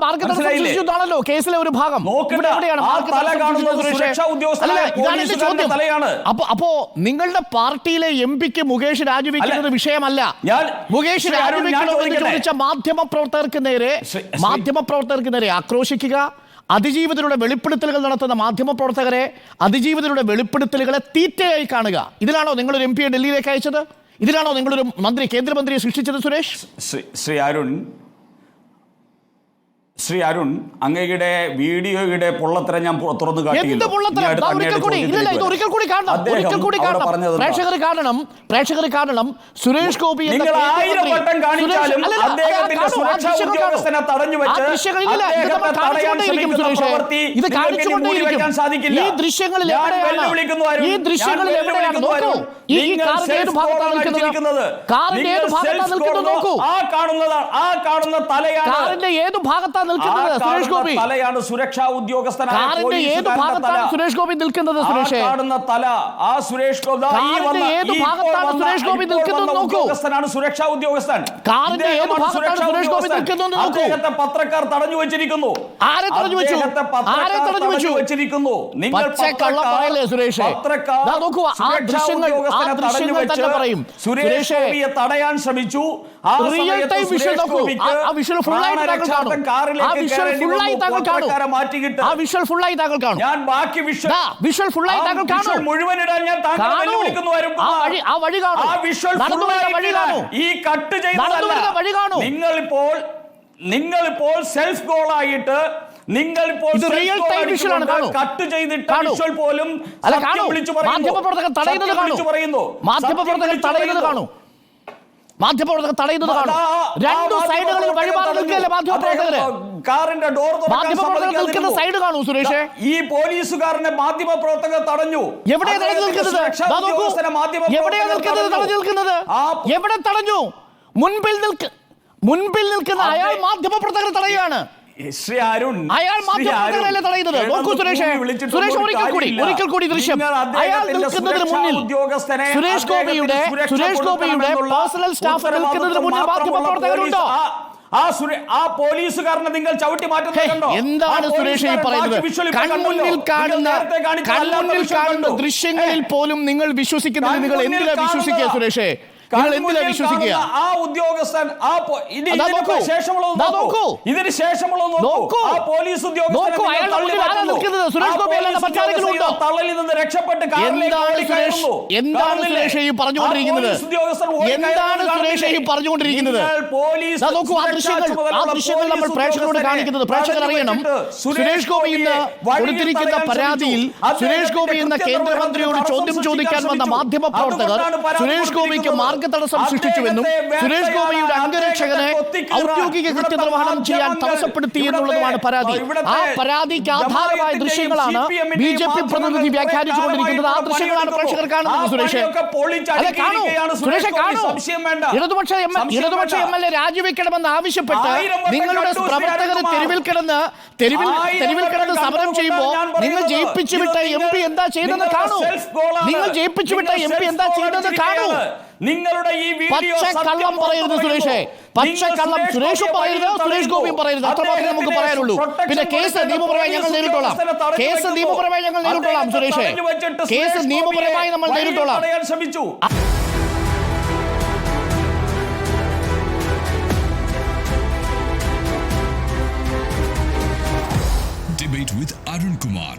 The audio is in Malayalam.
മാർഗദർശനം സൃഷ്ടിച്ചതാണല്ലോ കേസിലെ ഒരു ഭാഗം. അപ്പോ നിങ്ങളുടെ പാർട്ടിയിലെ എംപിക്ക് മുകേഷ് രാജിവെക്കുന്നത് വിഷയമല്ല. മുകേഷ് രാജിവെക്കണോ എന്ന് ചോദിച്ച മാധ്യമപ്രവർത്തകർക്ക് നേരെ ആക്രോശിക്കുക, അതിജീവിതരുടെ വെളിപ്പെടുത്തലുകൾ നടത്തുന്ന മാധ്യമപ്രവർത്തകരെ, അതിജീവിതരുടെ വെളിപ്പെടുത്തലുകളെ തീറ്റയായി കാണുക. ഇതിലാണോ നിങ്ങളൊരു എം പിയെ ഡൽഹിയിലേക്ക് അയച്ചത്? ഇതിലാണോ നിങ്ങളൊരു കേന്ദ്രമന്ത്രിയെ സൃഷ്ടിച്ചത്? സുരേഷ്, ശ്രീ അരുൺ, അങ്ങയുടെ വീഡിയോയുടെ പൊള്ളത്തരം ഞാൻ തുറന്നു കാട്ടിയില്ല. പ്രേക്ഷകർ കാണണം. സുരേഷ് ഗോപി ഏത് ഭാഗത്താണ് തലയാണ് സുരക്ഷാ ഉദ്യോഗസ്ഥനായ സുരേഷ് ഗോപി നിൽക്കുന്നത്? സുരക്ഷാ ഉദ്യോഗസ്ഥൻ. അദ്ദേഹത്തെ പത്രക്കാർ തടഞ്ഞു വെച്ചിരിക്കുന്നു. സുരേഷ് ഗോപിയെ തടയാൻ ശ്രമിച്ചു. നിങ്ങളിപ്പോൾ സെൽഫ് ഗോളായിട്ട് കട്ട് ചെയ്തിട്ട് പോലും മാധ്യമപ്രവർത്തകർ തടയുന്നത് കാണൂ. മാധ്യമപ്രവർത്തകർ തടയുന്നത് കാണും. രണ്ടു സൈഡുകളിൽ വഴിമാറി നിൽക്കുകയല്ലേ മാധ്യമപ്രവർത്തകര്? മാധ്യമപ്രവർത്തകർ നിൽക്കുന്ന സൈഡ് കാണൂ സുരേഷ്. ഈ പോലീസുകാരനെ മാധ്യമപ്രവർത്തകർ തടഞ്ഞു. എവിടെയാ തടഞ്ഞു നിൽക്കുന്നത്? എവിടെ തടഞ്ഞു? മുൻപിൽ നിൽക്കുന്ന അയാൾ മാധ്യമപ്രവർത്തകരെ തടയുകയാണ്. അയാൾ മാധ്യമപ്രവർത്തകരല്ലേ തടയുന്നത്? നോക്കൂ സുരേഷ്, ഒരിക്കൽ കൂടി ദൃശ്യം. അയാൾ നിൽക്കുന്നതിന് മുന്നിൽ സുരേഷ് ഗോപിയുടെ പേഴ്സണൽ സ്റ്റാഫ് നിൽക്കുന്നതിന് മുന്നിൽ മാധ്യമപ്രവർത്തകരുണ്ടോ? ആ പോലീസുകാരനെ നിങ്ങൾ ചവിട്ടി മാറ്റുന്നുണ്ടോ? എന്താണ് സുരേഷ് ഈ പറയുന്നത്? കൺമുന്നിൽ കാണുന്ന ദൃശ്യങ്ങളിൽ പോലും നിങ്ങൾ വിശ്വസിക്കുന്നത് നിങ്ങൾ എന്തിനാ വിശ്വസിക്കുക സുരേഷ്? ആ ഉദ്യോഗസ്ഥൻ ഇതിന് ശേഷമുള്ള പോലീസ് തള്ളലിൽ നിന്ന് രക്ഷപ്പെട്ട് എന്താണ് സുരേഷ് ഈ പറഞ്ഞുകൊണ്ടിരിക്കുന്നത്? ആ ദൃശ്യങ്ങൾ നമ്മൾ പ്രേക്ഷകരോട് കാണിക്കുന്നത്. പ്രേക്ഷകർ അറിയണം, സുരേഷ് ഗോപി ഇന്ന് കൊടുത്തിരിക്കുന്ന പരാതിയിൽ സുരേഷ് ഗോപി എന്ന കേന്ദ്രമന്ത്രിയോട് ചോദ്യം ചോദിക്കാൻ വന്ന മാധ്യമപ്രവർത്തകർ സുരേഷ് ഗോപിക്ക് തടസ്സം സൃഷ്ടിച്ചുവെന്നും സുരേഷ് ഗോപിയുടെ അംഗരക്ഷകനെ ഔദ്യോഗിക കൃത്യനിർവഹണം ചെയ്യാൻ തടസ്സപ്പെടുത്തി എന്നുള്ളതുമാണ് പരാതി. ആ പരാതിക്ക് ആധാരമായ ദൃശ്യങ്ങളാണ് BJP പ്രതിനിധി വ്യാഖ്യാനിച്ചുകൊണ്ടിരിക്കുന്നത്. ആ ദൃശ്യങ്ങളാണ് പ്രേക്ഷകർ കാണുന്നത്. സുരേഷ് കാണൂ. ഇടതുപക്ഷ MLA രാജിവെക്കണമെന്ന് ആവശ്യപ്പെട്ട് നിങ്ങളുടെ പ്രവർത്തകർ തെരുവിൽ കിടന്ന് സമരം ചെയ്യുമ്പോൾ നിങ്ങൾ ജയിപ്പിച്ചു വിട്ട MP എന്താ ചെയ്തെന്ന് കാണൂ. നിങ്ങളുടെ ഈ വീഡിയോ പച്ചക്കള്ളം പറയരുത് സുരേഷ്. പച്ചക്കള്ളം സുരേഷും പറയരുത്, സുരേഷ് ഗോപിയും പറയരുത്. അത്രമാത്രമേ നമുക്ക് പറയാനുള്ളൂ. പിന്നെ കേസ് നിയമപരമായി ഞങ്ങൾ നേരിട്ടോളാം സുരേഷ്. കേസ് നിയമപരമായി നമ്മൾ നേരിട്ടോളാം. Debate with Arun Kumar.